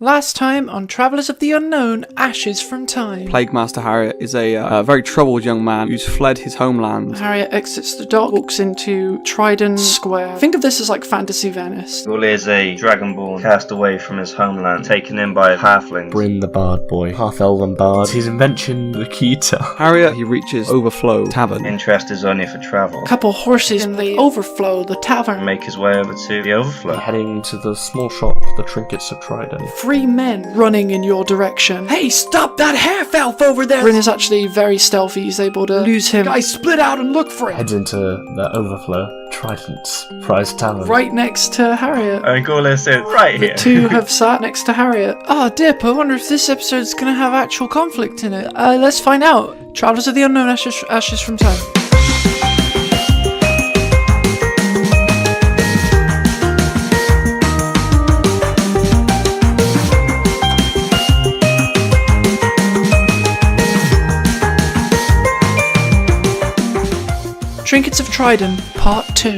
Last time on Travellers of the Unknown, Ashes from Time. Plague Master Harriet is a very troubled young man who's fled his homeland. Harriet exits the dock, walks into Triden Square. Think of this as like Fantasy Venice. Gullier is a dragonborn cast away from his homeland, taken in by halflings. Bryn the Bard Boy, half-elven bard. His invention, the Kita. Harriet, he reaches Overflow Tavern. Interest is only for travel. A couple horses in the Overflow, the tavern. Make his way over to the Overflow. Heading to the small shop, the Trinkets of Triden. 3 men running in your direction. Hey, stop that half-elf over there! Bryn is actually very stealthy. He's able to lose him. Guys, split out and look for him! Heads into the Overflow, Trident's prize tavern. Right next to Harriet. And Gullier said, right The here. two have sat next to Harriet. Ah, Dip, I wonder if this episode's gonna have actual conflict in it. Let's find out. Travellers of the Unknown, Ashes from Time. Trinkets of Triden, Part 2.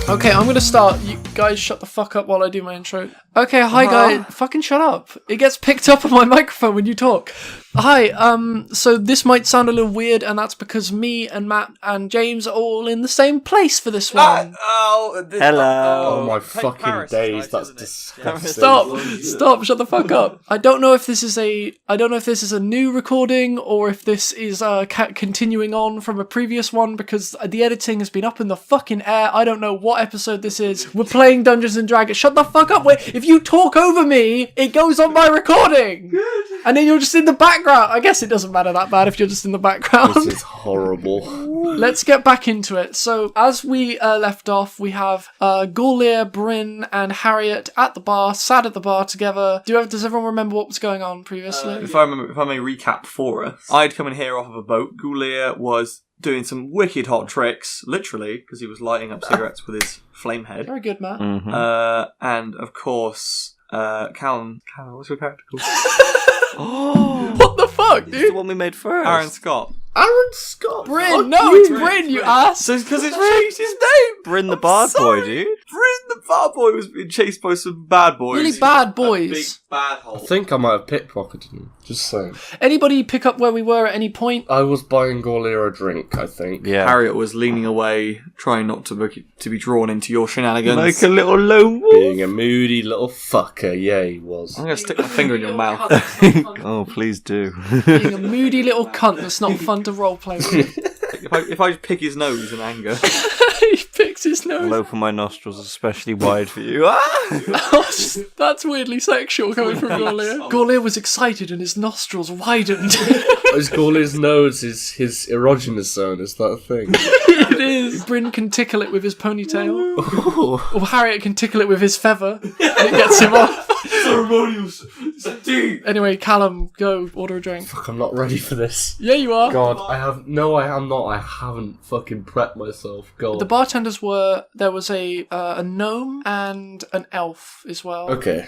Okay, I'm gonna start. You guys shut the fuck up while I do my intro. Okay, hi guys. Fucking shut up. It gets picked up on my microphone when you talk. Hi, so this might sound a little weird, and that's because me and Matt and James are all in the same place for this one. Hello. Oh my fucking days, that's disgusting. Stop, shut the fuck up. I don't know if this is a new recording or if this is continuing on from a previous one because the editing has been up in the fucking air. I don't know what episode this is. We're playing Dungeons and Dragons. Shut the fuck up. Wait, if you talk over me, it goes on my recording. Good. And then you're just in the background. I guess it doesn't matter that bad if you're just in the background. This is horrible. Let's get back into it. So, as we left off, we have Gullier, Bryn, and Harriet at the bar, sat at the bar together. Does everyone remember what was going on previously? If I may recap for us, I'd come in here off of a boat. Gullier was doing some wicked hot tricks, literally, because he was lighting up cigarettes with his flame head. Very good, Matt. Mm-hmm. And of course, Callum, what's your character called? Oh, what the fuck, It's the dude? one we made first. Aaron Scott. Aaron Scott! Bryn, no, it's Bryn, you ass. So because it's changed his name. Bryn the Bard Boy, dude. Bryn the Bard Boy was being chased by some bad boys. Really bad A big boys. bad hole. I think I might have pickpocketed him, just saying. Anybody pick up where we were at any point? I was buying Gullier a drink, I think. Yeah. Harriet was leaning away, trying not to be drawn into your shenanigans. Like a little lone wolf. Being a moody little fucker, yeah, he was. I'm going to stick my finger in your mouth. Oh, please do. Being a moody little cunt that's not fun to roleplay with. If I just pick his nose in anger. He picks his nose. Hello for my nostrils, especially wide for you. Oh, that's weirdly sexual coming from Gullier. Gullier was excited and his nostrils widened. His Gullier's nose is his erogenous zone, is that a thing? It is. Bryn can tickle it with his ponytail. Or Harriet can tickle it with his feather. And it gets him off. Ceremonials. Anyway, Callum, go order a drink. Fuck, I'm not ready for this. Yeah, you are. God, I am not. I haven't fucking prepped myself. God. The bartenders were, there was a gnome and an elf as well. Okay.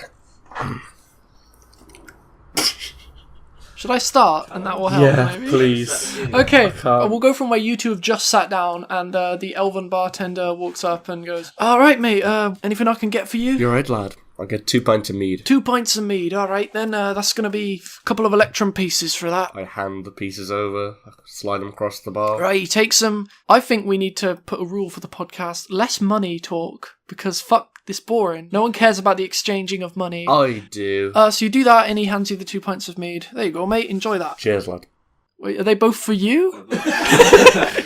Should I start? And that will help, Yeah, maybe? please. Okay, can't. we'll go from where you two have just sat down, and the elven bartender walks up and goes, "Alright, mate, anything I can get for you?" You're right, lad. I'll get 2 pints of mead. 2 pints of mead, alright, then that's going to be a couple of electrum pieces for that. I hand the pieces over, I slide them across the bar. Right, he takes them. I think we need to put a rule for the podcast. Less money talk, because fuck this boring. No one cares about the exchanging of money. I do. So you do that, and he hands you the 2 pints of mead. There you go, mate, enjoy that. Cheers, lad. Wait, are they both for you?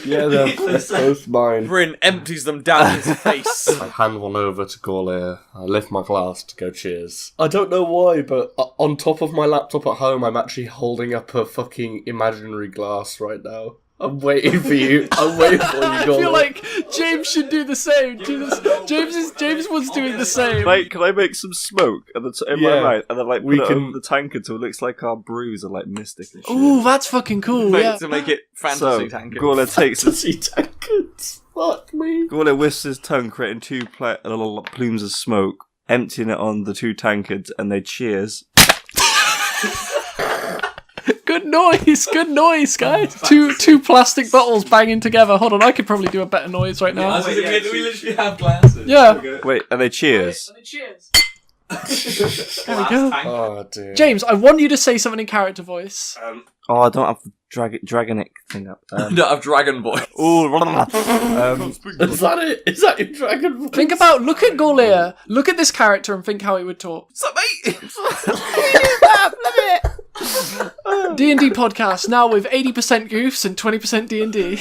Yeah, they're both mine. Bryn empties them down his face. I hand one over to Gullier. I lift my glass to go cheers. I don't know why, but on top of my laptop at home, I'm actually holding up a fucking imaginary glass right now. I'm waiting for you. I'm waiting for you, I Gullier. feel like James should do the same. James was doing the same. Mate, can I make some smoke in my mouth and then we put it can- over the tankard so it looks like our brews are like mystic and shit? Ooh, that's fucking cool. Yeah. To make it fantasy So, tanker. Gullier takes his... Fantasy tankards. Fuck me. Gullier whisks his tongue, creating two little plumes of smoke, emptying it on the 2 tankards, and they cheers. Good noise, guys. Two plastic bottles banging together. Hold on, I could probably do a better noise right now. We literally have glasses. Yeah. Wait, are they cheers? Cheers. There we go. Oh dear. James, I want you to say something in character voice. Oh, I don't have the dragonic thing up. You don't have dragon voice. Is that it? Is that your dragon voice? Look at Gorlia. Look at this character and think how he would talk. What's up, mate? D&D podcast now with 80% goofs and 20% D&D.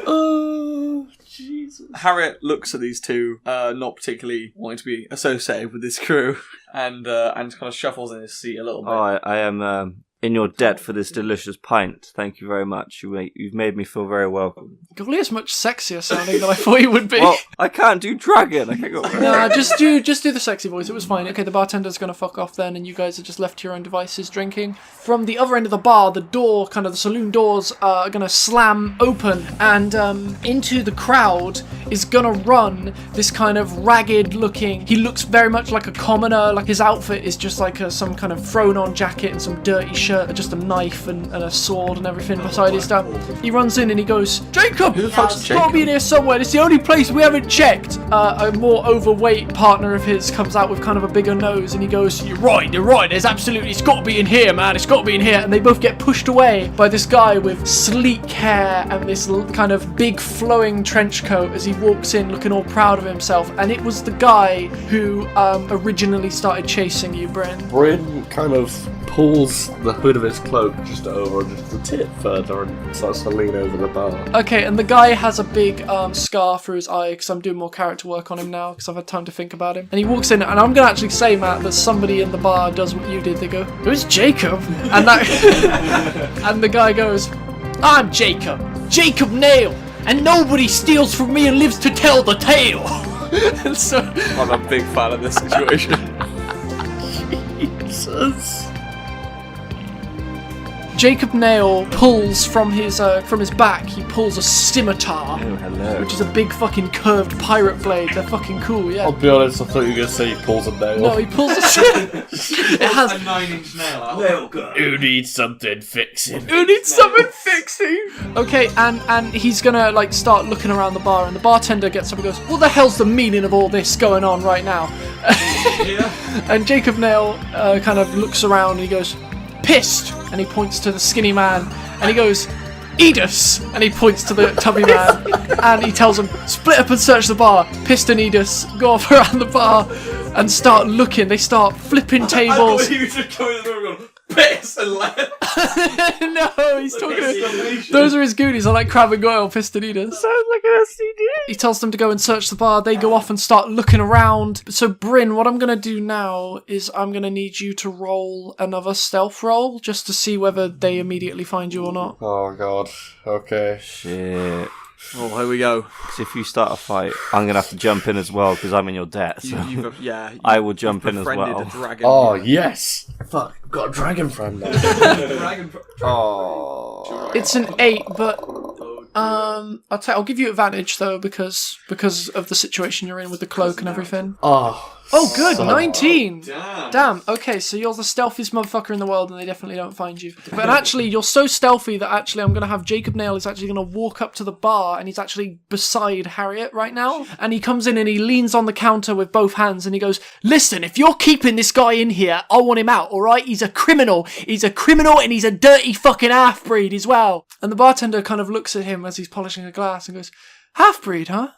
Oh, Jesus. Harriet looks at these two, not particularly wanting to be associated with this crew, and kind of shuffles in his seat a little bit. Oh, I am in your debt for this delicious pint. Thank you very much. You've made me feel very welcome. Gorlia's much sexier sounding than I thought he would be. Well, I can't do dragon. I can't go. Nah, just do the sexy voice. It was fine. Okay, the bartender's gonna fuck off then, and you guys are just left to your own devices drinking. From the other end of the bar, the saloon doors are gonna slam open, and into the crowd is gonna run this kind of ragged-looking. He looks very much like a commoner. Like his outfit is just like some kind of thrown-on jacket and some dirty shirt, just a knife and a sword and everything beside his stuff. He runs in and he goes, "Jacob, Who the fuck's it's Jacob? gotta be in here somewhere. It's the only place we haven't checked." A more overweight partner of his comes out with kind of a bigger nose and he goes, You're right. There's absolutely, it's gotta be in here, man. It's gotta be in here." And they both get pushed away by this guy with sleek hair and this kind of big flowing trench coat as he walks in looking all proud of himself. And it was the guy who originally started chasing you, Bryn. Bryn kind of pulls the hood of his cloak just over just a tip further and starts to lean over the bar. Okay, and the guy has a big scar through his eye because I'm doing more character work on him now because I've had time to think about him. And he walks in, and I'm going to actually say, Matt, that somebody in the bar does what you did. They go, "Who's Jacob?" And that, and the guy goes, "I'm Jacob Nail, and nobody steals from me and lives to tell the tale." And so I'm a big fan of this situation. Jesus. Jacob Nail pulls from his back. He pulls a scimitar, Oh, hello. which is a big fucking curved pirate blade. They're fucking cool, yeah. I'll be honest, I thought you were going to say he pulls a nail. No, he pulls a. It has. a 9-inch nail out. Who needs something fixing? Who needs something fixing? Okay, and he's gonna like start looking around the bar, and the bartender gets up and goes, "What the hell's the meaning of all this going on right now?" Yeah. And Jacob Nail kind of looks around and he goes, "Pissed," and he points to the skinny man, and he goes, "Edus," and he points to the tubby man, and he tells them, "Split up and search the bar." Pissed and Edus go off around the bar and start looking. They start flipping I tables. thought you were just going in the room going, "Piss," and left. No, he's talking to... Those are his goonies. I like Crab and Goyle, Pistonidas. Sounds like an STD. He tells them to go and search the bar. They go off and start looking around. So, Bryn, what I'm going to do now is I'm going to need you to roll another stealth roll just to see whether they immediately find you or not. Oh, God. Okay. Shit. Oh, here we go. 'Cause if you start a fight, I'm gonna have to jump in as well because I'm in your debt. So I will jump in as befriended well. a dragon. Oh, yes. Fuck, I've got a dragon friend now. Oh. It's an 8, but I'll give you advantage though because of the situation you're in with the cloak and everything. Oh, good, son. 19. Damn. Damn. Okay, so you're the stealthiest motherfucker in the world, and they definitely don't find you. But actually, you're so stealthy that actually I'm gonna have Jacob Nail is actually gonna walk up to the bar, and he's actually beside Harriet right now. And he comes in and he leans on the counter with both hands, and he goes, "Listen, if you're keeping this guy in here, I want him out. All right? He's a criminal. He's a criminal, and he's a dirty fucking half-breed as well." And the bartender kind of looks at him as he's polishing a glass and goes, "Half-breed, huh?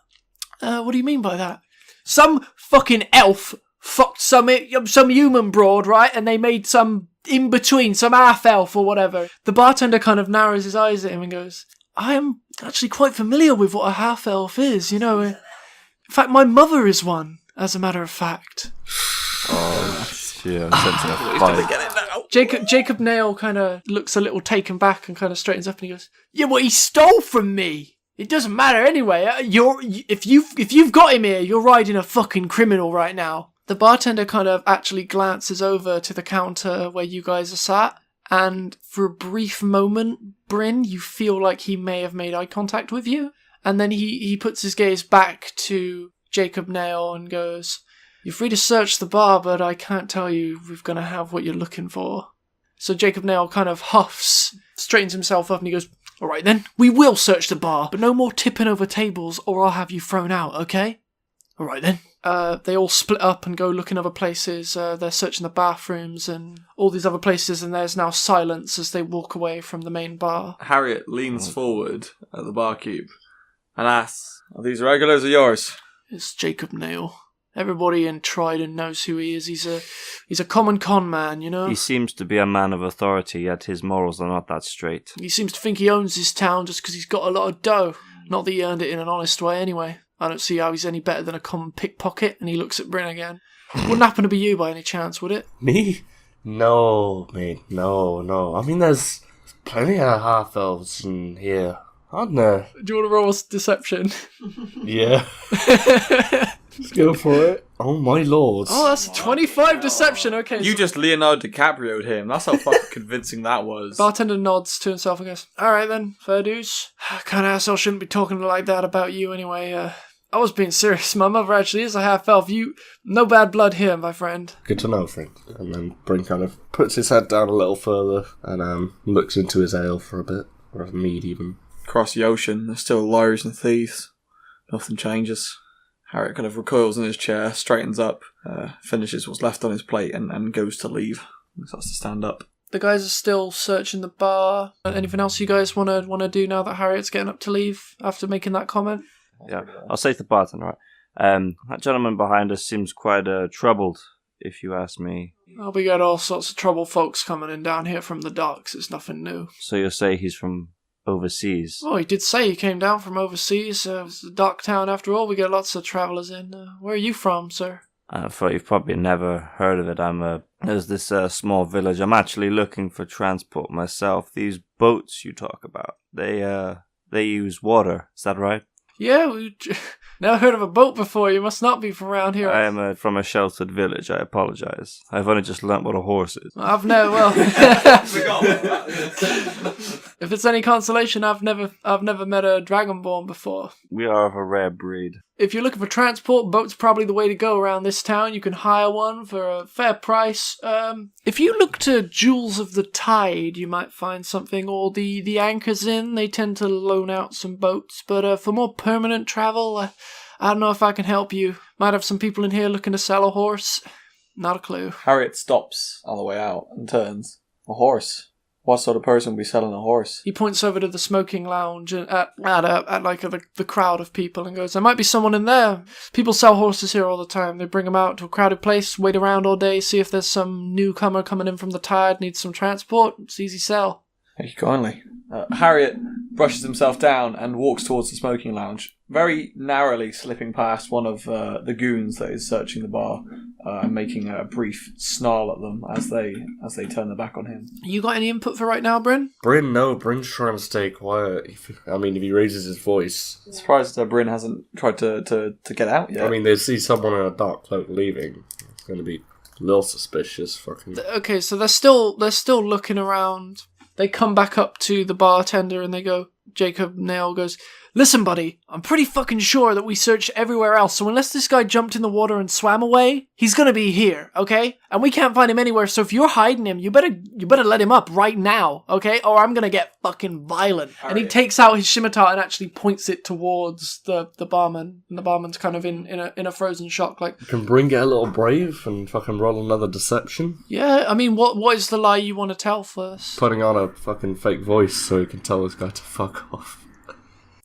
What do you mean by that?" "Some fucking elf fucked some human broad, right? And they made some in-between, some half-elf or whatever." The bartender kind of narrows his eyes at him and goes, "I am actually quite familiar with what a half-elf is, you know. In fact, my mother is one, as a matter of fact." Yeah, I'm sensing a fight. Get it now. Jacob Nail kind of looks a little taken back and kind of straightens up and he goes, "Yeah, well, he stole from me. It doesn't matter anyway. If you've got him here, you're riding a fucking criminal right now." The bartender kind of actually glances over to the counter where you guys are sat, and for a brief moment, Bryn, you feel like he may have made eye contact with you, and then he puts his gaze back to Jacob Nail and goes, "You're free to search the bar, but I can't tell you we're gonna have what you're looking for." So Jacob Nail kind of huffs, straightens himself up, and he goes, "All right then, we will search the bar, but no more tipping over tables or I'll have you thrown out, okay? All right then." They all split up and go looking other places. They're searching the bathrooms and all these other places, and there's now silence as they walk away from the main bar. Harriet leans forward at the barkeep and asks, "Are these regulars of yours?" It's Jacob Nail. Everybody in Triden knows who he is. He's a common con man, you know? He seems to be a man of authority, yet his morals are not that straight. He seems to think he owns this town just because he's got a lot of dough. Not that he earned it in an honest way anyway. I don't see how he's any better than a common pickpocket. And he looks at Bryn again. Wouldn't happen to be you by any chance, would it? Me? No, mate, no. I mean, there's plenty of half-elves in here, aren't there? Do you want to roll deception? Yeah. Let's go for it. Oh my lord. Oh, that's a 25 deception. Okay. You just Leonardo DiCaprio'd him. That's how fucking convincing that was. Bartender nods to himself and goes, "All right then, fair dues. Kind of asshole shouldn't be talking like that about you anyway. I was being serious. My mother actually is a half-elf. No bad blood here, my friend." Good to know, friend. And then Bryn kind of puts his head down a little further and looks into his ale for a bit, or a mead even. Across the ocean, there's still liars and thieves. Nothing changes. Harriet kind of recoils in his chair, straightens up, finishes what's left on his plate, and goes to leave. He starts to stand up. The guys are still searching the bar. Anything else you guys want to do now that Harriet's getting up to leave after making that comment? Yeah, I'll say to the bartender, right? That gentleman behind us seems quite troubled, if you ask me. Oh, we got all sorts of trouble folks coming in down here from the docks. It's nothing new. So you'll say he's from overseas? Oh, he did say he came down from overseas. It's a dock town after all. We get lots of travellers in. Where are you from, sir? I thought you've probably never heard of it. There's this small village. I'm actually looking for transport myself. These boats you talk about, they use water. Is that right? Yeah, we never heard of a boat before. You must not be from around here. I am from a sheltered village. I apologise. I've only just learnt what a horse is. I've never. Well, if it's any consolation, I've never met a dragonborn before. We are of a rare breed. If you're looking for transport, boat's probably the way to go around this town. You can hire one for a fair price. If you look to Jewels of the Tide, you might find something. Or the Anchors Inn, they tend to loan out some boats. But for more permanent travel, I don't know if I can help you. Might have some people in here looking to sell a horse. Not a clue. Harriet stops on the way out and turns. A horse? What sort of person would be selling a horse? He points over to the smoking lounge and at the crowd of people and goes, "There might be someone in there. People sell horses here all the time. They bring them out to a crowded place, wait around all day, see if there's some newcomer coming in from the tide, needs some transport. It's easy sell." Thank you kindly. Harriet brushes himself down and walks towards the smoking lounge, very narrowly slipping past one of the goons that is searching the bar and making a brief snarl at them as they turn their back on him. You got any input for right now, Bryn? Bryn, no. Bryn's trying to stay quiet. If he raises his voice... Surprised Bryn hasn't tried to get out yet. I mean, they see someone in a dark cloak leaving. It's going to be a little suspicious. Fucking. Okay, so they're still looking around. They come back up to the bartender and they go, Jacob Nail goes, "Listen, buddy, I'm pretty fucking sure that we searched everywhere else, so unless this guy jumped in the water and swam away, he's gonna be here, okay? And we can't find him anywhere, so if you're hiding him, you better let him up right now, okay? Or I'm gonna get fucking violent." And he takes out his scimitar and actually points it towards the barman, and the barman's kind of in a frozen shock, like... Can Bryn get a little brave and fucking roll another deception? Yeah, I mean, what is the lie you want to tell first? Putting on a fucking fake voice so he can tell this guy to fuck off.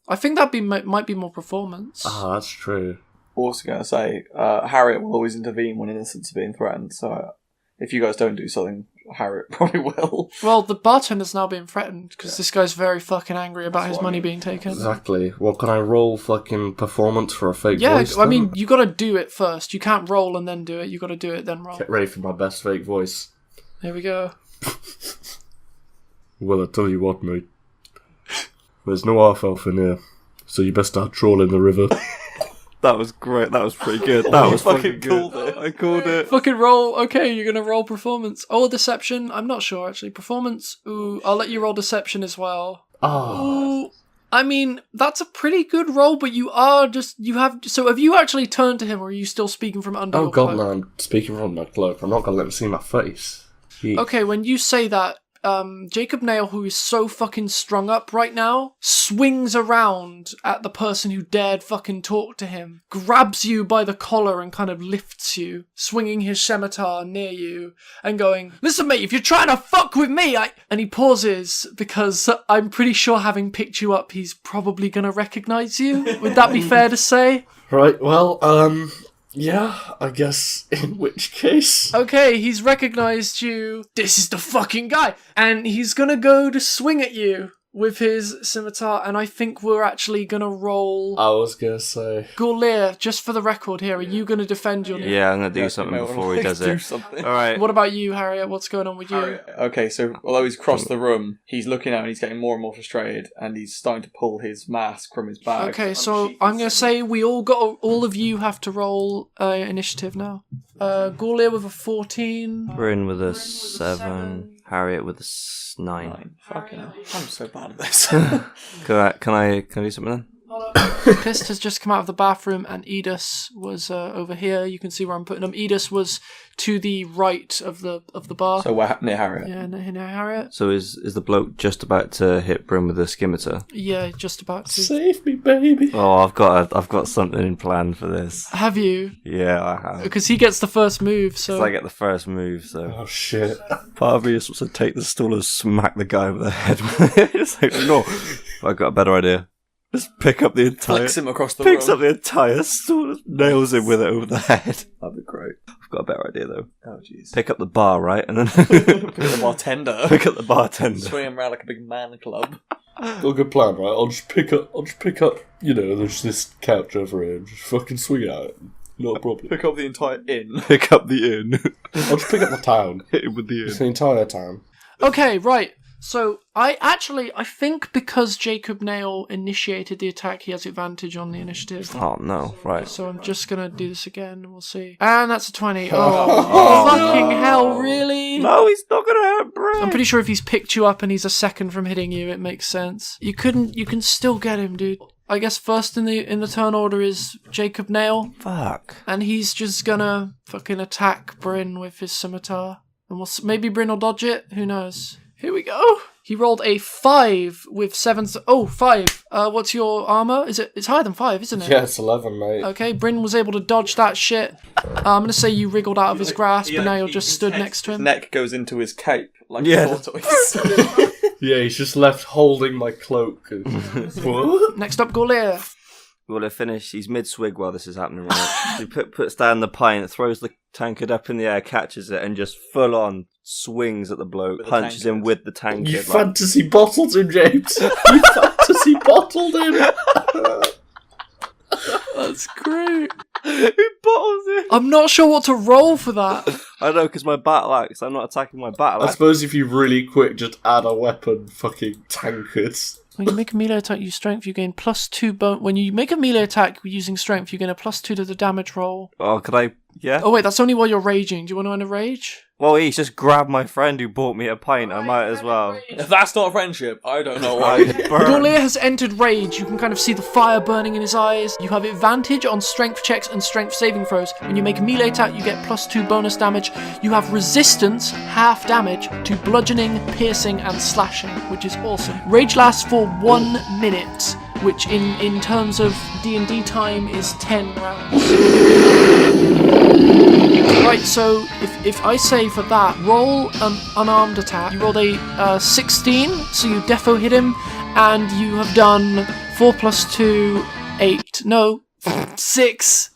I think might be more performance. Ah, that's true. Also going to say, Harriet will always intervene when innocents are being threatened, so if you guys don't do something, Harriet probably will. Well, the bartender's now being threatened, because this guy's very fucking angry about his money being taken. Exactly. Well, can I roll fucking performance for a fake voice? Yeah, I then? mean, you gotta do it first. You can't roll and then do it. You gotta do it, then roll. Get ready for my best fake voice. Here we go. Well, I tell you what, mate. There's no half-elf in here, so you best start trawling the river. That was great. That was pretty good. That was fucking called good. it. I called it. Fucking roll. Okay, you're gonna roll performance. Oh, deception. I'm not sure, actually. Performance. Ooh, I'll let you roll deception as well. Oh. Ooh. I mean, that's a pretty good roll, but so have you actually turned to him, or are you still speaking from under your Oh god, cloak? no, I'm speaking from my cloak. I'm not gonna let him see my face. Okay, when you say that, Jacob Nail, who is so fucking strung up right now, swings around at the person who dared fucking talk to him, grabs you by the collar and kind of lifts you, swinging his scimitar near you and going, "Listen, mate, if you're trying to fuck with me, And he pauses because I'm pretty sure having picked you up, he's probably gonna recognize you. Would that be fair to say? Right, well, yeah, I guess in which case... Okay, he's recognized you. This is the fucking guy. And he's gonna go to swing at you with his scimitar, and I think we're actually gonna roll... I was gonna say... Gaulier, just for the record here, are you gonna defend your... Yeah, I'm gonna do something before he does it. Alright. What about you, Harriet? What's going on with you? Okay, so although he's crossed the room, he's looking out and he's getting more and more frustrated, and he's starting to pull his mask from his bag. Okay, so I'm gonna say all of you have to roll initiative now. Gaulier with a 14. Bryn with a 7. Harriet with a 9. Fucking hell. I'm so bad at this. Can I do something then? Pist has just come out of the bathroom, and Edis was over here. You can see where I'm putting him. Edis was to the right of the bar. So we're near Harriet. Yeah, near Harriet. So is the bloke just about to hit Bryn with a scimitar? Yeah, just about to. Save me, baby. Oh, I've got something in plan for this. Have you? Yeah, I have. Because he gets the first move, so... I get the first move, so... Oh, shit. Part of me is supposed to take the stool and smack the guy over the head with it. It's like, no. I've got a better idea. Just pick up the entire... Flicks him across the room. Picks up the entire stool, nails him with it over the head. That'd be great. I've got a better idea, though. Oh, jeez. Pick up the bar, right? And then... Pick up the bartender. Pick up the bartender. Swing him around like a big man club. Well, good plan, right? I'll just pick up, there's this couch over here and just fucking swing it out. Not a problem. Pick up the entire inn. Pick up the inn. I'll just pick up the town. Hit him with the inn. Just the entire town. Okay, right. So, I think because Jacob Nail initiated the attack, he has advantage on the initiative. Oh, no. Right. So I'm just gonna do this again, and we'll see. And that's a 20. Oh, fucking hell, really? No, he's not gonna hurt Bryn. I'm pretty sure if he's picked you up and he's a second from hitting you, it makes sense. You can still get him, dude. I guess first in the turn order is Jacob Nail. Fuck. And he's just gonna fucking attack Bryn with his scimitar. And maybe Bryn will dodge it, who knows? Here we go. He rolled a 5 with 7... 5. What's your armor? It's higher than 5, isn't it? Yeah, it's 11, mate. Okay, Bryn was able to dodge that shit. I'm going to say you wriggled out of his grasp, and now you're just stood next to him. His neck goes into his cape like Yeah. a tortoise. Yeah, he's just left holding my cloak. What? Next up, Gaulier. Well, they finish. He's mid-swig while this is happening, right? He puts down the pint, throws the tankard up in the air, catches it, and just full-on swings at the bloke, With the punches him tankard. with the tankard. You fantasy bottled him, James. You fantasy bottled him. That's great. Who bottles it? I'm not sure what to roll for that. I know, because my battle axe, I'm not attacking my battle I axe. suppose if you really quick, just add a weapon, fucking tankards. When you make a melee attack, use strength, you gain +2 When you make a melee attack using strength, you gain a +2 to the damage roll. Oh, could I... Yeah? Oh wait, that's only while you're raging. Do you want to end a rage? Well, he's just grabbed my friend who bought me a pint. I might as well. If that's not friendship, I don't know why. Gaulier has entered rage. You can kind of see the fire burning in his eyes. You have advantage on strength checks and strength saving throws. When you make a melee attack, you get +2 bonus damage. You have resistance, half damage, to bludgeoning, piercing, and slashing, which is awesome. Rage lasts for 1 minute, which in terms of D&D time is 10 rounds. Right, so if I say for that, roll an unarmed attack. You rolled a 16, so you defo hit him, and you have done 4 + 2, 8. No, 6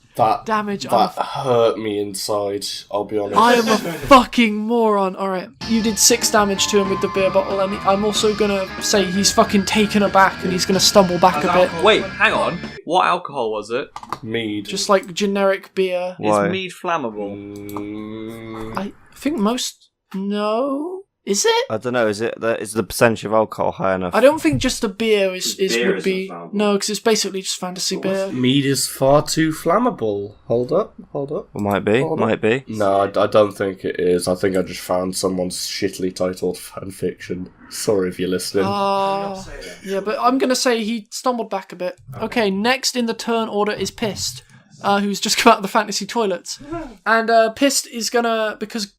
damage. That hurt me inside, I'll be honest. I am a fucking moron. Alright, you did 6 damage to him with the beer bottle, and I'm also gonna say he's fucking taken aback and he's gonna stumble back a bit. Wait, hang on. What alcohol was it? Mead. Just like generic beer. Why? Is mead flammable? I think most... No? Is it? I don't know, is the percentage of alcohol high enough? I don't think just a beer would isn't be... flammable. No, because it's basically just fantasy beer. Mead is far too flammable. Hold up. Well, might be. No, I don't think it is. I think I just found someone's shittily titled fanfiction. Sorry if you're listening. Yeah, but I'm going to say he stumbled back a bit. Okay, next in the turn order is Pissed. who's just come out of the fantasy toilets. And Pissed is gonna, because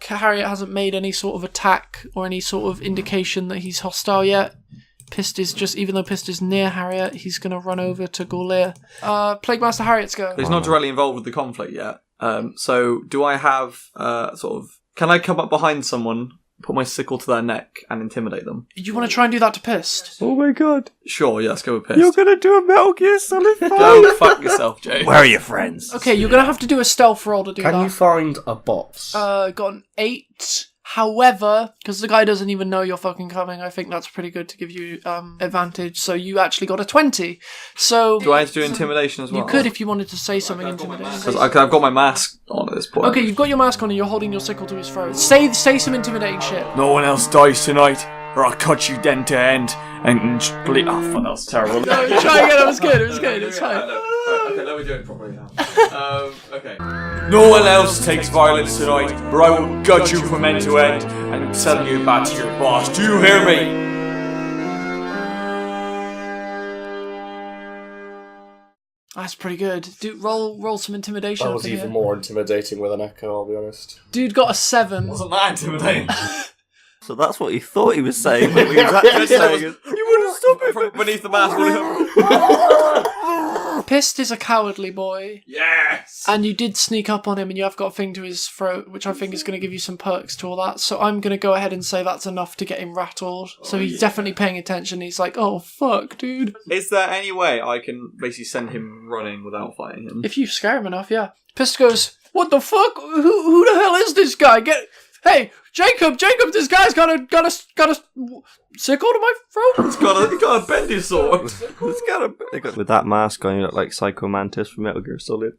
Harriet hasn't made any sort of attack or any sort of indication that he's hostile yet, Pissed is just, even though Pissed is near Harriet, he's gonna run over to Gorlear. Plague Master Harriet's go. He's not directly involved with the conflict yet. So do I have can I come up behind someone, put my sickle to their neck, and intimidate them? You want to try and do that to Pissed? Oh my god. Sure, yeah, let's go with Pissed. You're gonna do a Metal Gear Solid 5? Go fuck yourself, Jay. Where are your friends? Okay, you're gonna have to do a stealth roll to do that. Can you find a box? Got an 8. However, because the guy doesn't even know you're fucking coming, I think that's pretty good to give you advantage. So you actually got a 20. So Do I have to do intimidation as well? you could if you wanted to say something intimidating. Because I've got my mask on at this point. Okay, you've got your mask on and you're holding your sickle to his throat. Say some intimidating shit. No one else dies tonight, or I'll cut you end to end and split. Oh, fuck, that was terrible. No, try again. It was good. It was good. It's fine. Okay, let me do it properly now. Okay. No one else takes violence tonight, or I will gut you from end to end and send you back to your boss. Do you hear me? That's pretty good. Dude, roll some intimidation. That up was in even here. more intimidating with an echo, I'll be honest. Dude got a 7. Wasn't that intimidating? So that's what he thought he was saying. But he was actually saying it. You wouldn't stop it from beneath the mask. Pissed is a cowardly boy. Yes. And you did sneak up on him and you have got a thing to his throat, which I think is going to give you some perks to all that. So I'm going to go ahead and say that's enough to get him rattled. So he's definitely paying attention. He's like, oh, fuck, dude. Is there any way I can basically send him running without fighting him? If you scare him enough, yeah. Pissed goes, what the fuck? Who the hell is this guy? Hey, Jacob, this guy's got a sickle to my throat. He's got a bendy sword. With that mask on, you look like Psycho Mantis from Metal Gear Solid.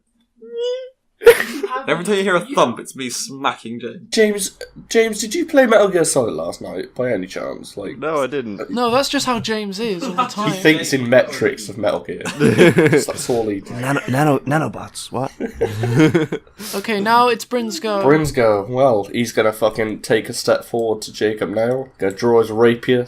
Every time you hear a thump, it's me smacking James. James, did you play Metal Gear Solid last night, by any chance? No, I didn't. No, that's just how James is all the time. He thinks in metrics of Metal Gear. That's all he does. Nanobots, what? Okay, now it's Bryn's go. Bryn's go. Well, he's gonna fucking take a step forward to Jacob now. Gonna draw his rapier.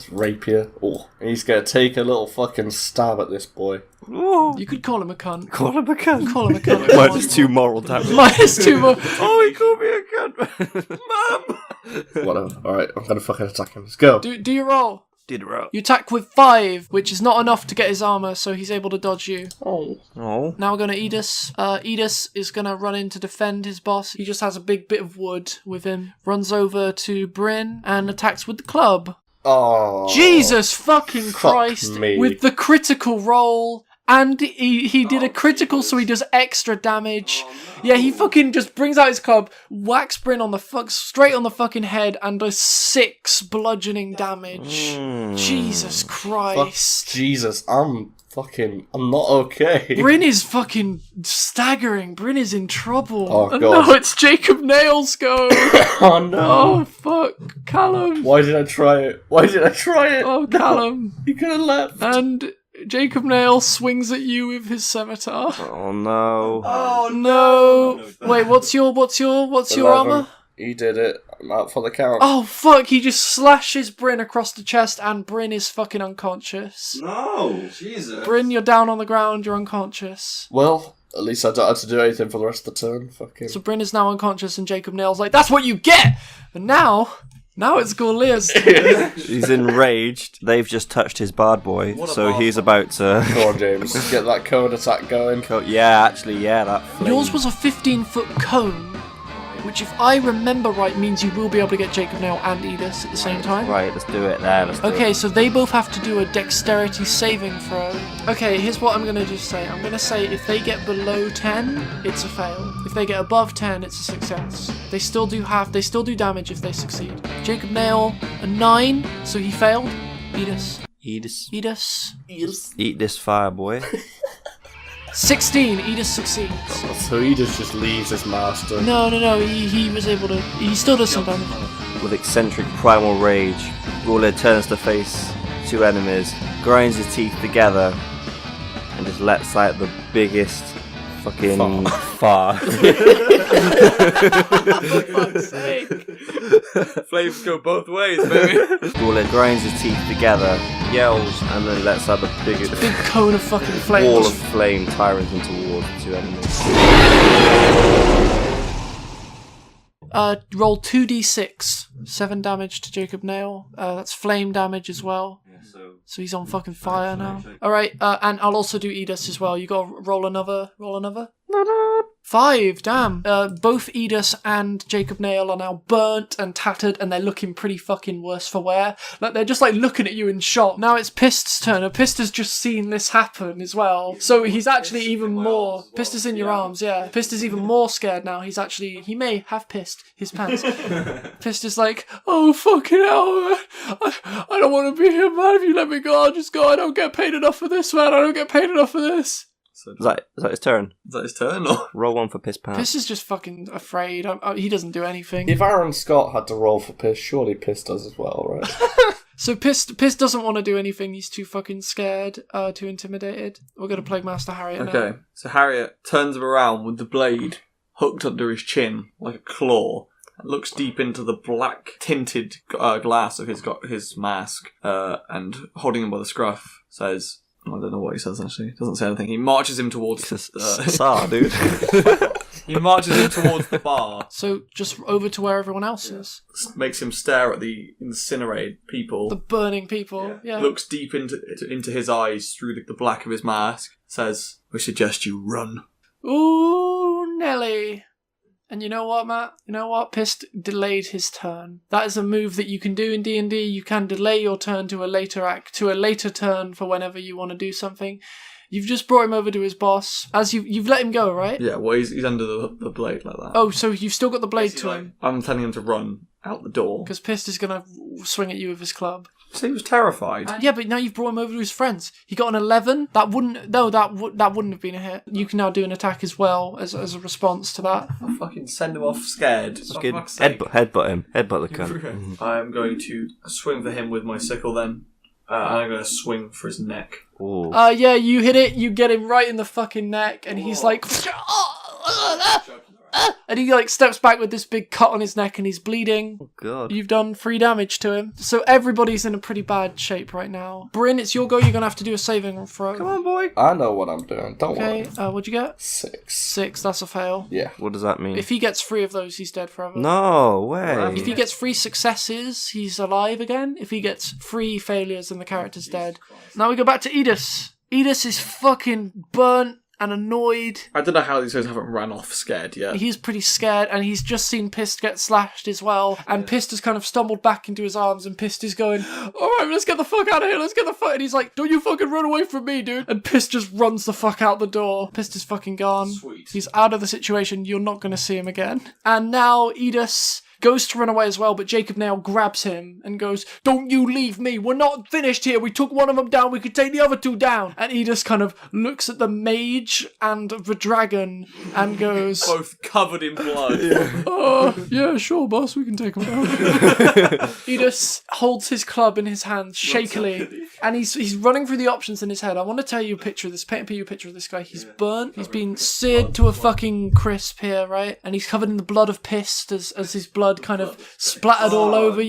Oh. And he's gonna take a little fucking stab at this boy. Ooh. You could call him a cunt. Call him a cunt. Call him a cunt. Minus 2 moral damage. Minus 2 more. Oh, he called me a cunt. Mum! Whatever. Alright, I'm gonna fucking attack him. Let's go. Do your roll. Did roll. You attack with 5, which is not enough to get his armor, so he's able to dodge you. Oh. Now we're going to Edis. Edis is going to run in to defend his boss. He just has a big bit of wood with him. Runs over to Bryn and attacks with the club. Oh. Jesus fucking Christ. me. With the critical roll. And he did a critical, so he does extra damage. Yeah, he fucking just brings out his club, whacks Bryn on the straight on the fucking head, and does 6 bludgeoning damage. Jesus Christ. Fuck Jesus, I'm not okay. Bryn is fucking staggering. Bryn is in trouble. Oh, and God. now it's Jacob Nails' go. Oh no. Oh, fuck. Callum. Why did I try it? Oh, Callum. You could have left. And Jacob Nail swings at you with his scimitar. Oh no. Oh no! Wait, what's your 11. armor? He did it. I'm out for the count. Oh fuck! He just slashes Bryn across the chest, and Bryn is fucking unconscious. No, Jesus. Bryn, you're down on the ground. You're unconscious. Well, at least I don't have to do anything for the rest of the turn. Fucking. So Bryn is now unconscious, and Jacob Nail's like, "That's what you get." And now it's Gorlear's turn. He's enraged. They've just touched his bard boy, so he's about to. Go on, James. Get that code attack going. That flame. Yours was a 15-foot cone, which, if I remember right, means you will be able to get Jacob Nail and Edis at the same time. Right, let's do it there. Okay, so they both have to do a dexterity saving throw. Okay, here's what I'm going to just say. I'm going to say if they get below 10, it's a fail. If they get above 10, it's a success. They still do damage if they succeed. Jacob Nail, a 9, so he failed. Edis. Eat this fire, boy. 16, Edis succeeds. So he just leaves his master. No, he was able to, he still does some damage. With eccentric primal rage, Gorlear turns to face 2 enemies, grinds his teeth together, and just lets out the biggest fucking fart. For fuck's sake. Flames go both ways, baby. Gorlear grinds his teeth together yells and then lets out the biggest Big cone of fucking flame. wall of flame tyrants towards the two enemies. Roll 2d6. 7 damage to Jacob Nail. That's flame damage as well. So he's on fucking fire now. Alright, and I'll also do Edis as well. You gotta roll another. 5, damn. Both Edis and Jacob Nail are now burnt and tattered, and they're looking pretty fucking worse for wear. Like, they're just like looking at you in shock. Now it's Pist's turn. Pist has just seen this happen as well. So he's actually even more... Pist is in your arms, yeah. Pist is even more scared now. He may have pissed his pants. Pist is like, oh fucking hell, man. I don't want to be here, man. If you let me go, I'll just go. I don't get paid enough for this, man. I don't get paid enough for this. Is that his turn? Is that his turn? Or? Roll 1 for piss pants. Piss is just fucking afraid. He doesn't do anything. If Aaron Scott had to roll for Piss, surely Piss does as well, right? So Piss doesn't want to do anything. He's too fucking scared, too intimidated. We're going to Plague Master Harriet now. Okay, so Harriet turns him around with the blade hooked under his chin like a claw and looks deep into the black tinted glass of his mask and holding him by the scruff says... I don't know what he says, actually. He doesn't say anything. He marches him towards... dude. He marches him towards the bar. So, just over to where everyone else is. Makes him stare at the incinerated people. The burning people, yeah. Looks deep into his eyes through the black of his mask. Says, we suggest you run. Ooh, Nelly. And you know what, Matt? You know what? Pist delayed his turn. That is a move that you can do in D&D. You can delay your turn to a later turn for whenever you want to do something. You've just brought him over to his boss. As you've let him go, right? Yeah, well, he's under the blade like that. Oh, so you've still got the blade to him? I'm telling him to run out the door. Because Pist is going to swing at you with his club. So he was terrified. Yeah, but now you've brought him over to his friends. He got an 11. That wouldn't have been a hit. You can now do an attack as well as a response to that. I'll fucking send him off scared. Headbutt him. Headbutt the cunt. I'm going to swing for him with my sickle then. And I'm going to swing for his neck. Ooh. Yeah, you hit it. You get him right in the fucking neck, and he's like... And he like steps back with this big cut on his neck and he's bleeding. Oh god. You've done 3 damage to him. So everybody's in a pretty bad shape right now. Bryn, it's your go. You're going to have to do a saving throw. Come on, boy. I know what I'm doing. Don't worry. Okay, what'd you get? 6. 6, that's a fail. Yeah. What does that mean? If he gets 3 of those, he's dead forever. No way. If he gets 3 successes, he's alive again. If he gets 3 failures, then the character's dead. Now we go back to Edis. Edis is fucking burnt and annoyed. I don't know how these guys haven't ran off scared yet. He's pretty scared, and he's just seen Pist get slashed as well. And Pist has kind of stumbled back into his arms, and Pist is going, alright, let's get the fuck out of here, let's get the fuck... And he's like, don't you fucking run away from me, dude. And Pist just runs the fuck out the door. Pist is fucking gone. Sweet. He's out of the situation, you're not going to see him again. And now Edis goes to run away as well, but Jacob Nail grabs him and goes, don't you leave me, we're not finished here, we took one of them down, we could take the other 2 down. And Edis kind of looks at the mage and the dragon and goes, both covered in blood. yeah, sure, boss, we can take them down. Edis holds his club in his hands shakily, and he's running through the options in his head. I want to tell you a picture of this, paint you a picture of this guy. He's burnt, he's been seared to a fucking crisp here, right? And he's covered in the blood of Pist as his blood kind of splattered all over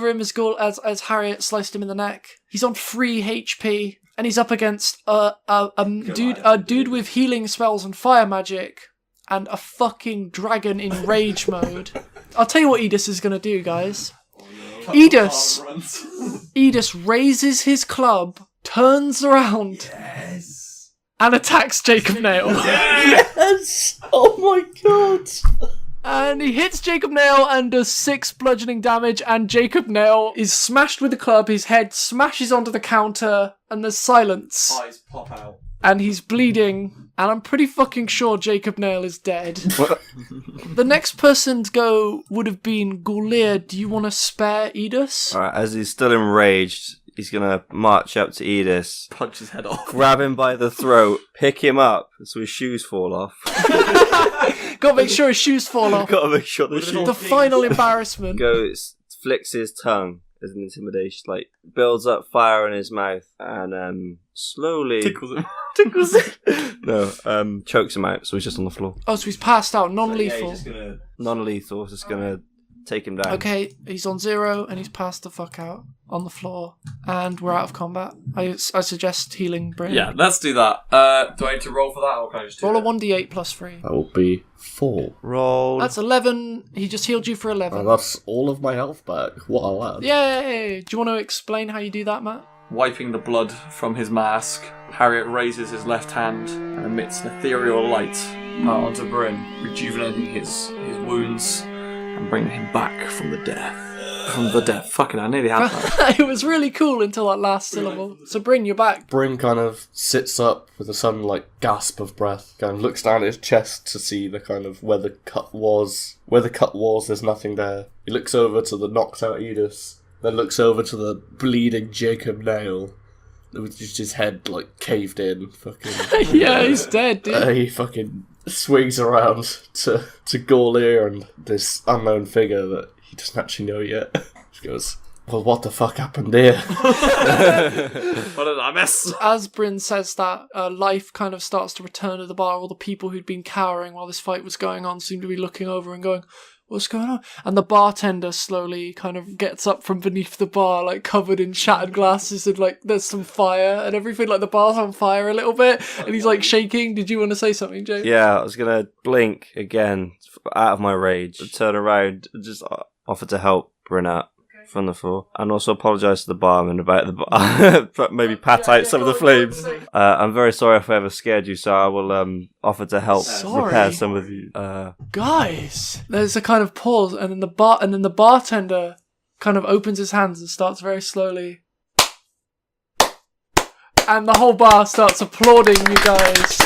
him as Harriet sliced him in the neck. He's on 3 HP, and he's up against a dude with healing spells and fire magic, and a fucking dragon in rage mode. I'll tell you what Edis is gonna do, guys. Edis raises his club, turns around, and attacks Jacob Nail. Yes! Oh my god! And he hits Jacob Nail and does 6 bludgeoning damage, and Jacob Nail is smashed with the club, his head smashes onto the counter, and there's silence. Eyes pop out. And he's bleeding, and I'm pretty fucking sure Jacob Nail is dead. The next person to go would have been Gaulier. Do you want to spare Edis? Alright, as he's still enraged, he's gonna march up to Edis, Punch his head off. grab him by the throat, pick him up so his shoes fall off. Gotta make sure his shoes fall off. Gotta make sure the shoes The final embarrassment. goes, flicks his tongue as an intimidation, like builds up fire in his mouth and slowly Tickles him. tickles it. No, chokes him out, so he's just on the floor. Oh, so he's passed out, non-lethal. Non-lethal, just gonna take him down. Okay, he's on 0 and he's passed the fuck out on the floor, and we're out of combat. I suggest healing Bryn. Yeah, let's do that. Do I need to roll for that, or can I just do Roll a it? 1d8 plus 3. That will be 4. Roll. That's 11. He just healed you for 11. And that's all of my health back. What a lad. Yay! Do you want to explain how you do that, Matt? Wiping the blood from his mask, Harriet raises his left hand and emits an ethereal light onto Bryn, rejuvenating his wounds and bringing him back from the death. From the death. Fucking I nearly had that. It was really cool until that last syllable. So Bryn, you're back. Bryn kind of sits up with a sudden gasp of breath, kind of looks down at his chest to see the kind of where the cut was. Where the cut was, there's nothing there. He looks over to the knocked out Edith, then looks over to the bleeding Jacob Nail, with just his head caved in. Fucking Yeah, he's dead, dude. he fucking swings around to Gorlier and this unknown figure that he doesn't actually know yet. He goes, well, what the fuck happened here? What did I miss? As Bryn says that, life kind of starts to return to the bar. All the people who'd been cowering while this fight was going on seem to be looking over and going, what's going on? And the bartender slowly kind of gets up from beneath the bar, covered in shattered glasses, and there's some fire and everything. The bar's on fire a little bit, and he's shaking. Did you want to say something, James? Yeah, I was gonna blink again out of my rage, turn around, and just offer to help Bryn out from the floor, and also apologise to the barman about the bar. But maybe pat out some of the flames. I'm very sorry if I ever scared you, so I will offer to help repair some of you. Guys, there's a kind of pause, and then the bartender kind of opens his hands and starts very slowly, and the whole bar starts applauding you guys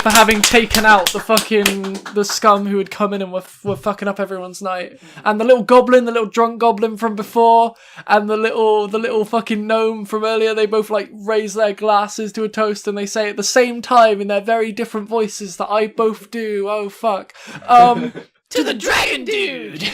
for having taken out the scum who had come in and were fucking up everyone's night. And the little goblin, the little drunk goblin from before, and the little fucking gnome from earlier, they both raise their glasses to a toast, and they say at the same time in their very different voices that I both do. Oh fuck. To the dragon dude!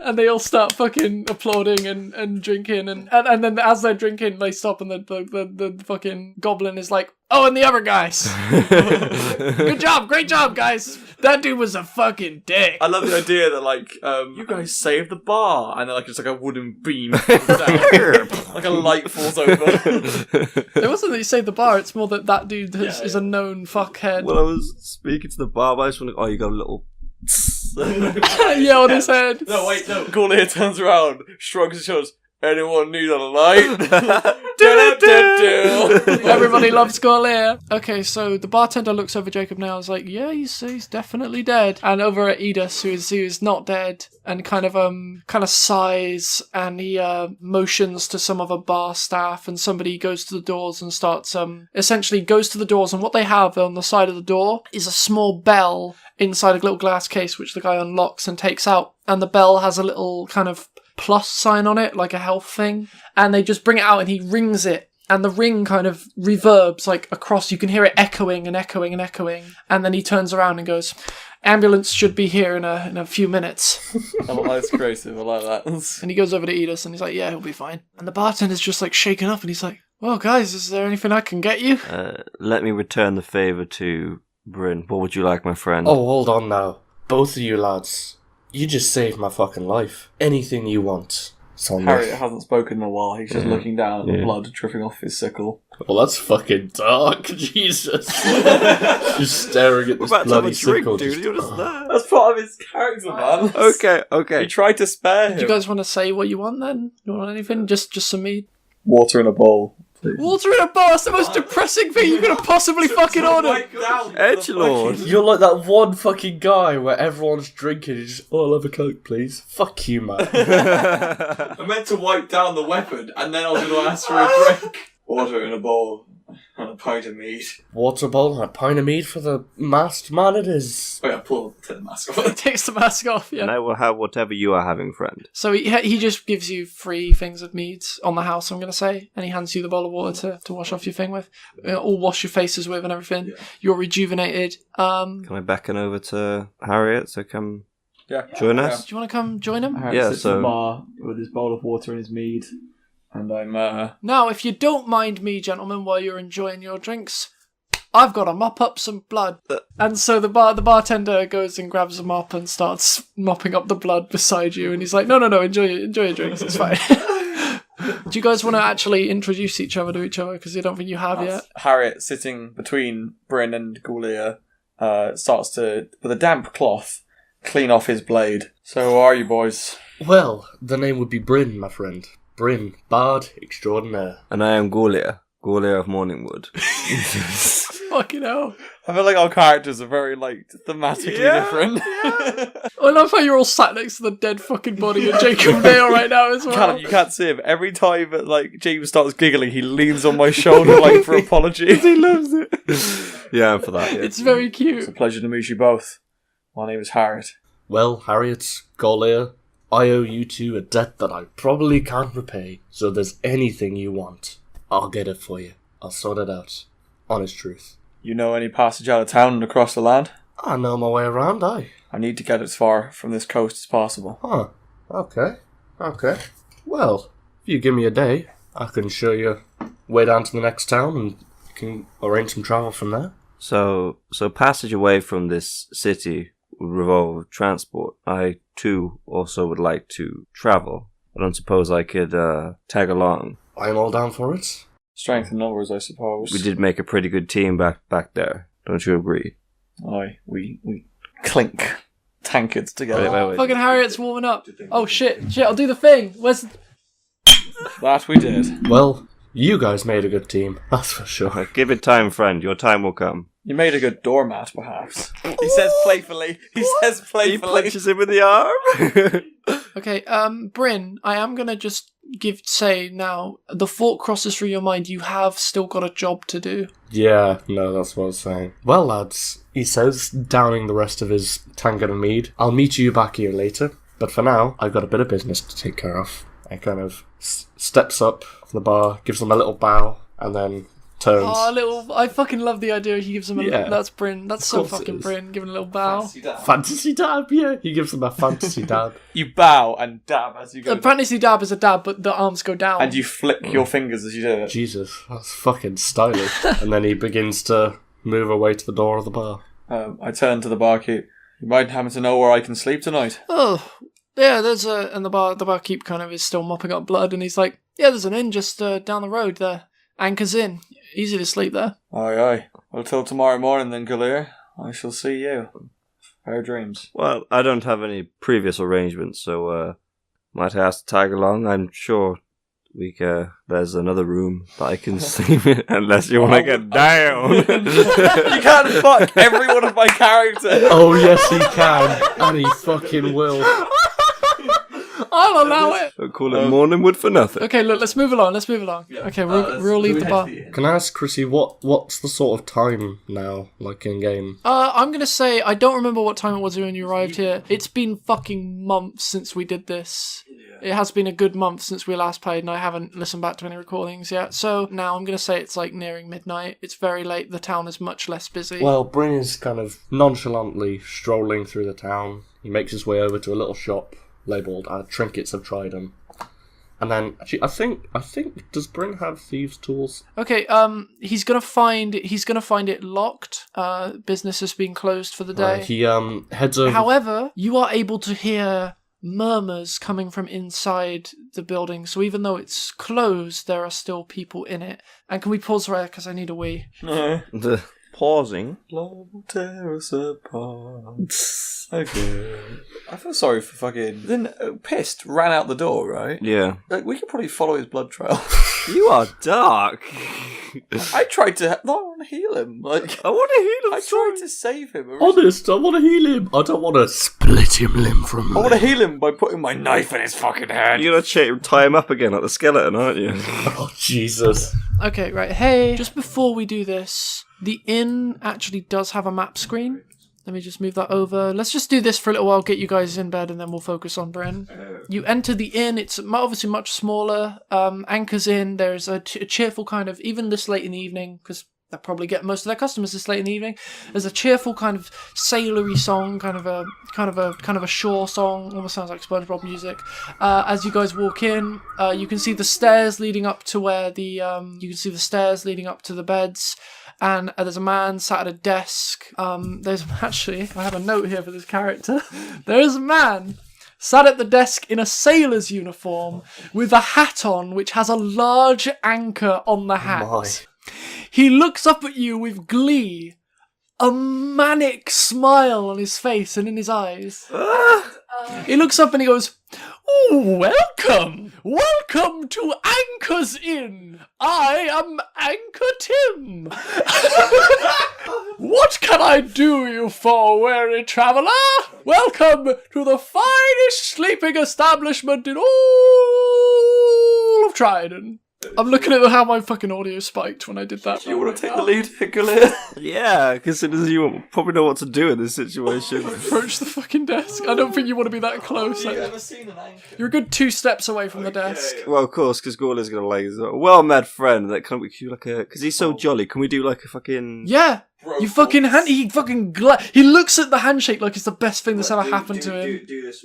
And they all start fucking applauding and drinking, and then as they're drinking, they stop, and the fucking goblin is like, oh, and the other guys. Good job, great job, guys. That dude was a fucking dick. I love the idea that you guys saved the bar, and then just a wooden beam comes down, a light falls over. It wasn't that you saved the bar, it's more that dude is a known fuckhead. Well, I was speaking to the bar, but I just went, you got a little... yeah, on his head. No, wait, no. Gorlier turns around, shrugs his shoulders. Anyone need a light? Everybody loves Gorlier. Okay, so the bartender looks over Jacob now and is like, yeah, he's definitely dead. And over at Edith, who is not dead, and kind of sighs, and he motions to some of the bar staff, and somebody goes to the doors and starts essentially goes to the doors, and what they have on the side of the door is a small bell inside a little glass case, which the guy unlocks and takes out, and the bell has a little kind of plus sign on it, like a health thing, and they just bring it out and he rings it, and the ring kind of reverbs across. You can hear it echoing and echoing and echoing, and then he turns around and goes, ambulance should be here in a few minutes. That's creative, I like that. And he goes over to Edith and he's like, yeah, he'll be fine. And the bartender's just shaken up, and he's like, well, guys, is there anything I can get you? Let me return the favour to Bryn. What would you like, my friend? Oh, hold on now. Both of you lads. You just saved my fucking life. Anything you want. Harriet hasn't spoken in a while. He's just looking down at the blood dripping off his sickle. Well, that's fucking dark. Jesus. Just staring at this bloody sickle. That's part of his character, man. Okay. He tried to spare him. Do you guys want to say what you want then? You want anything? Just some mead? Water in a bowl. Please. Water in a bar, that's the most depressing thing you could have possibly fucking ordered. Edgelord. You're like that one fucking guy where everyone's drinking and just, I'll have a Coke, please. Fuck you, man. I meant to wipe down the weapon, and then I was going to ask for a drink. Water in a bowl and a pint of mead. Water bowl and a pint of mead for the masked man it is. Wait, I pull the mask off. He takes the mask off, yeah. And I will have whatever you are having, friend. So he just gives you 3 things of mead on the house, I'm going to say, and he hands you the bowl of water to wash off your thing with, or wash your faces with and everything. Yeah. You're rejuvenated. Can I beckon over to Harriet to come join us? Do you want to come join him? Harriet sits in the bar with his bowl of water and his mead. And I'm, Now, if you don't mind me, gentlemen, while you're enjoying your drinks, I've got to mop up some blood. And so the bartender goes and grabs a mop and starts mopping up the blood beside you. And he's like, no, enjoy your drinks. It's fine. Do you guys want to actually introduce each other to each other? Because I don't think you have yet. Harriet, sitting between Bryn and Goulia, starts to, with a damp cloth, clean off his blade. So how are you boys? Well, the name would be Bryn, my friend. Bryn, bard extraordinaire. And I am Goulia of Morningwood. Fucking hell. I feel like our characters are very, thematically different. I love how you're all sat next to the dead fucking body of Jacob Nail right now as well. You can't see him. Every time James starts giggling, he leans on my shoulder for apology. He loves it. Yeah, I'm for that. Yeah. It's very cute. It's a pleasure to meet you both. My name is Harriet. Well, Harriet, Goulia, I owe you two a debt that I probably can't repay. So if there's anything you want, I'll get it for you. I'll sort it out. Honest truth. You know any passage out of town and across the land? I know my way around, I need to get as far from this coast as possible. Huh. Okay. Well, if you give me a day, I can show you way down to the next town and you can arrange some travel from there. So passage away from this city would revolve transport. I, too, also would like to travel. I don't suppose I could tag along. I'm all down for it. Strength in numbers, I suppose. We did make a pretty good team back there. Don't you agree? Aye, we clink tankards together. Wait. Fucking Harriet's warming up. Oh shit, I'll do the thing. Where's... That we did. Well, you guys made a good team, that's for sure. Give it time, friend. Your time will come. You made a good doormat, perhaps. He says playfully. He punches him in the arm. Okay, Bryn, I am gonna just say now, the thought crosses through your mind, you have still got a job to do. Yeah, no, that's what I was saying. Well, lads, he says, downing the rest of his tankard and mead, I'll meet you back here later, but for now, I've got a bit of business to take care of. And kind of steps up from the bar, gives them a little bow, and then turns. Oh, I fucking love the idea he gives them a Yeah. That's Bryn. That's so fucking Bryn, giving a little bow. Fantasy dab, yeah. He gives them a fantasy dab. You bow and dab as you go. A fantasy dab is a dab, but the arms go down. And you flick your fingers as you do it. Jesus, that's fucking stylish. And then he begins to move away to the door of the bar. I turn to the barkeep. You might happen to know where I can sleep tonight. Oh, yeah, there's a... And the barkeep kind of is still mopping up blood, and he's like, yeah, there's an inn just down the road there. Anchor's Inn. Easy to sleep there. Aye. Well, till tomorrow morning then, Goulia. I shall see you. Fair dreams. Well, I don't have any previous arrangements, so might I ask to tag along? I'm sure there's another room that I can sleep in, unless you want to get down. You can't fuck every one of my characters. Oh, yes, he can. And he fucking will. I'll allow it. Don't call it Morningwood for nothing. Okay, look, let's move along. Okay, we'll leave the bar. Can I ask, Chrissy, what's the sort of time now, in game? I'm gonna say, I don't remember what time it was when you arrived here. It's been fucking months since we did this. It has been a good month since we last played, and I haven't listened back to any recordings yet. So now I'm gonna say it's nearing midnight. It's very late. The town is much less busy. Well, Bryn is kind of nonchalantly strolling through the town. He makes his way over to a little shop labelled Trinkets of Triden. And then, actually, I think, does Bryn have thieves' tools? Okay, he's gonna find it locked. Business has been closed for the day. He heads over. However, you are able to hear murmurs coming from inside the building, so even though it's closed, there are still people in it. And can we pause right, because I need a wee? The pausing. Love will tear us apart. Okay. I feel sorry for fucking... Then Pissed ran out the door, right? Yeah. We could probably follow his blood trail. You are dark. I tried to... No, I want to heal him. I want to heal him. I tried to save him. Honest, I want to heal him. I don't want to split him limb from limb. I want to heal him by putting my knife in his fucking head. You're going to tie him up again like the skeleton, aren't you? Oh, Jesus. Okay, right. Hey, just before we do this, the inn actually does have a map screen. Let me just move that over. Let's just do this for a little while, get you guys in bed, and then we'll focus on Bryn. You enter the inn. It's obviously much smaller. Anchor's Inn. There's a cheerful kind of, even this late in the evening, because They're probably getting most of their customers this late in the evening. There's a cheerful kind of sailory song, kind of a shore song, almost sounds like SpongeBob music. As you guys walk in, you can see the stairs leading up to where the beds, and there's a man sat at a desk. Actually, I have a note here for this character. There is a man sat at the desk in a sailor's uniform with a hat on, which has a large anchor on the hat. My. He looks up at you with glee, a manic smile on his face and in his eyes. He looks up and he goes, "Ooh, welcome! Welcome to Anchor's Inn! I am Anchor Tim! What can I do you for, weary traveller? Welcome to the finest sleeping establishment in all of Triden." I'm looking at how my fucking audio spiked when I did that. Do you want to take the lead here, Gulia? Yeah, considering you probably know what to do in this situation. Approach the fucking desk. I don't think you want to be that close. Have you ever seen an anchor? You're a good 2 steps away from the desk. Well, of course, because Gawler's gonna like, well-met friend. That can we do like a? Because he's so jolly. Can we do like a fucking? Yeah. You fucking he he looks at the handshake like it's the best thing that's ever happened to him. Do this.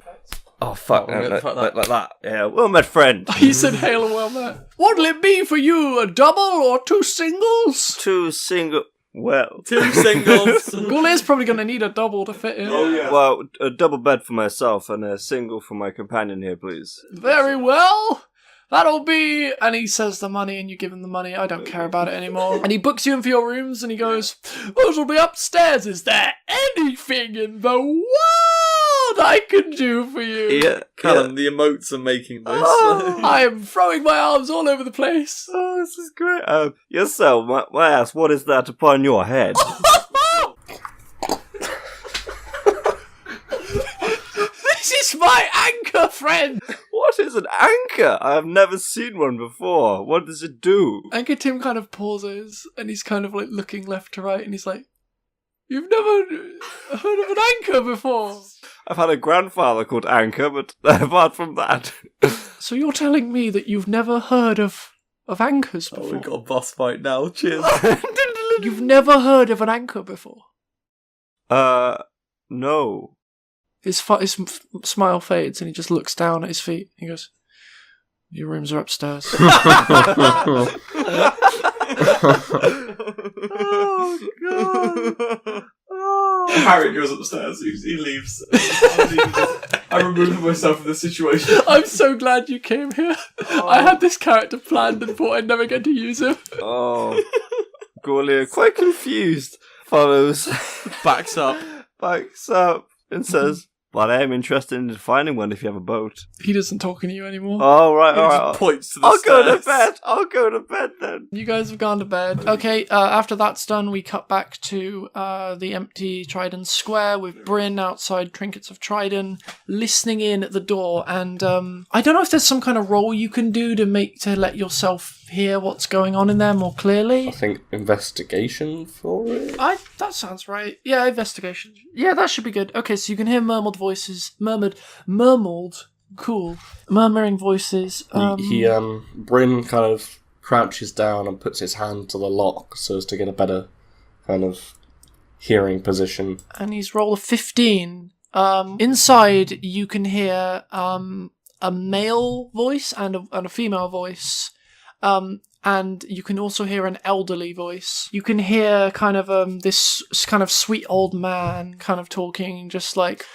Oh fuck! Like like that. Yeah, well-met friend. He said, "Hail and well met." What'll it be for you? A double or 2 singles? 2 single. Well, 2 singles. Gulle's probably going to need a double to fit in. Oh yeah. well, a double bed for myself and a single for my companion here, please. Very well. That'll be... And he says the money and you give him the money. I don't care about it anymore. And he books you in for your rooms and he goes, "Those will be upstairs. Is there anything in the world I can do for you?" Yeah, Callum, the emotes are making this. I am throwing my arms all over the place. Oh, this is great. Yes, sir. May I ask, what is that upon your head? This is my anchor, friend. What is an anchor? I have never seen one before. What does it do? Anchor Tim kind of pauses and he's kind of like looking left to right and he's like, "You've never heard of an anchor before?" I've had a grandfather called Anchor, but apart from that... So you're telling me that you've never heard of anchors before? We've got a boss fight now. Cheers. You've never heard of an anchor before? No. His smile fades and he just looks down at his feet. He goes, "Your rooms are upstairs." Oh, God. Harry goes upstairs. He leaves. I remove myself from the situation. I'm so glad you came here. I had this character planned and thought I'd never get to use him. Oh. Gawler, quite confused, follows, Backs up. and says, "But I am interested in finding one if you have a boat." He doesn't talk to you anymore. Oh, right, He alright. just points to the I'll go to stairs. bed. I'll go to bed then. You guys have gone to bed. Okay, after that's done, we cut back to the empty Triden Square with Bryn outside Trinkets of Triden, listening in at the door. And I don't know if there's some kind of role you can do to let yourself hear what's going on in there more clearly. I think investigation for it. That sounds right. Yeah, investigation. Yeah, that should be good. Okay, so you can hear murmured voices. Cool. Murmuring voices. Bryn kind of crouches down and puts his hand to the lock so as to get a better kind of hearing position. And he's roll a 15. Inside, you can hear a male voice and a female voice. And you can also hear an elderly voice. You can hear kind of this kind of sweet old man kind of talking, just like,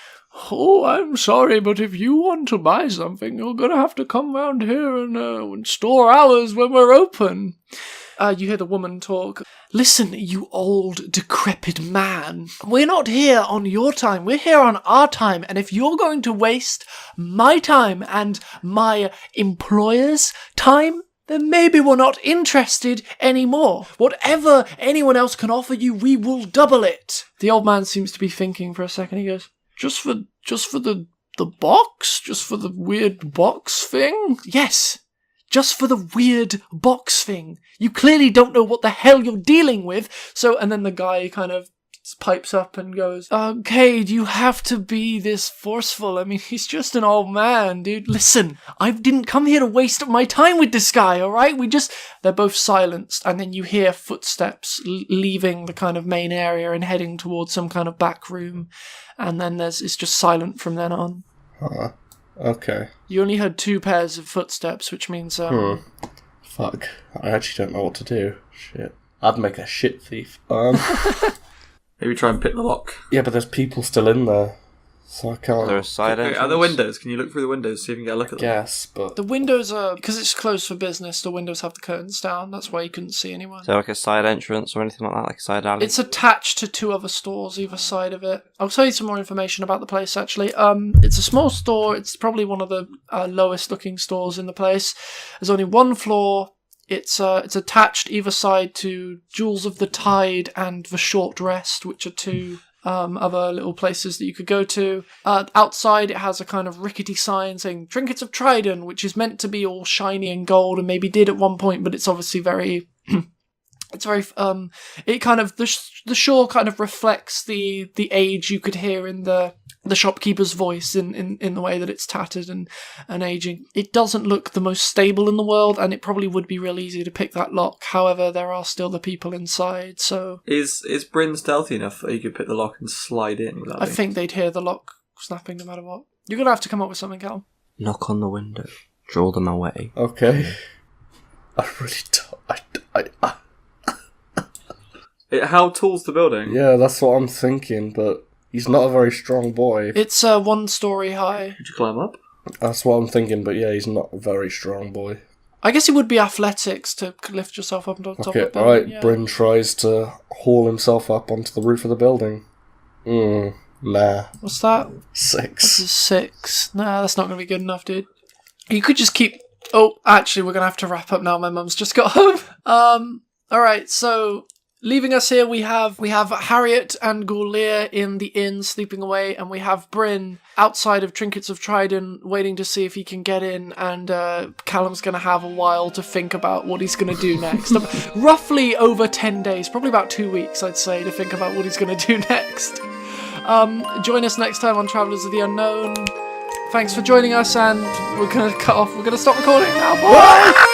"Oh, I'm sorry, but if you want to buy something, you're gonna have to come round here and store hours when we're open." You hear the woman talk. "Listen, you old, decrepit man. We're not here on your time. We're here on our time. And if you're going to waste my time and my employer's time, then maybe we're not interested anymore. Whatever anyone else can offer you, we will double it." The old man seems to be thinking for a second. He goes, Just for the box? Just for the weird box thing?" "Yes, just for the weird box thing. You clearly don't know what the hell you're dealing with." So, and then the guy kind of pipes up and goes, Cade, you have to be this forceful. I mean, he's just an old man, dude. Listen, I didn't come here to waste my time with this guy, alright? They're both silenced, and then you hear footsteps leaving the kind of main area and heading towards some kind of back room, and then it's just silent from then on. Okay. You only heard 2 pairs of footsteps, which means, Fuck. I actually don't know what to do. Shit. I'd make a shit thief. Maybe try and pick the lock. Yeah, but there's people still in there, so I can't. Is there a side Okay, entrance? are there windows? Can you look through the windows, see if you can get a look at them? Yes, but the windows are, because it's closed for business, the windows have the curtains down. That's why you couldn't see anyone. Is there like a side entrance or anything like that, like a side alley? It's attached to 2 other stores either side of it. I'll tell you some more information about the place, actually. It's a small store. It's probably one of the lowest looking stores in the place. There's only 1 floor. It's attached either side to Jewels of the Tide and the Short Rest, which are 2 other little places that you could go to. Outside, it has a kind of rickety sign saying Trinkets of Triden, which is meant to be all shiny and gold, and maybe did at one point, but it's obviously very... It's very, it kind of, the shore kind of reflects the age you could hear in the shopkeeper's voice in the way that it's tattered and aging. It doesn't look the most stable in the world, and it probably would be real easy to pick that lock. However, there are still the people inside, so... Is Bryn stealthy enough that you could pick the lock and slide in without I think they'd hear the lock snapping no matter what. You're going to have to come up with something, Cal. Knock on the window. Draw them away. okay. I really don't. How tall's the building? Yeah, that's what I'm thinking, but he's not a very strong boy. It's 1 story high. Could you climb up? That's what I'm thinking, but yeah, he's not a very strong boy. I guess it would be athletics to lift yourself up on top of Okay, the building. alright, Yeah. Bryn tries to haul himself up onto the roof of the building. Nah. What's that? 6. This is 6. Nah, that's not going to be good enough, dude. You could just keep... Oh, actually, we're going to have to wrap up now. My mum's just got home. Alright, so... Leaving us here, we have Harriet and Gaulier in the inn sleeping away, and we have Bryn outside of Trinkets of Triden waiting to see if he can get in, and Callum's going to have a while to think about what he's going to do next. Roughly over 10 days, probably about 2 weeks, I'd say, to think about what he's going to do next. Join us next time on Travellers of the Unknown. Thanks for joining us, and we're going to cut off. We're going to stop recording now. Bye!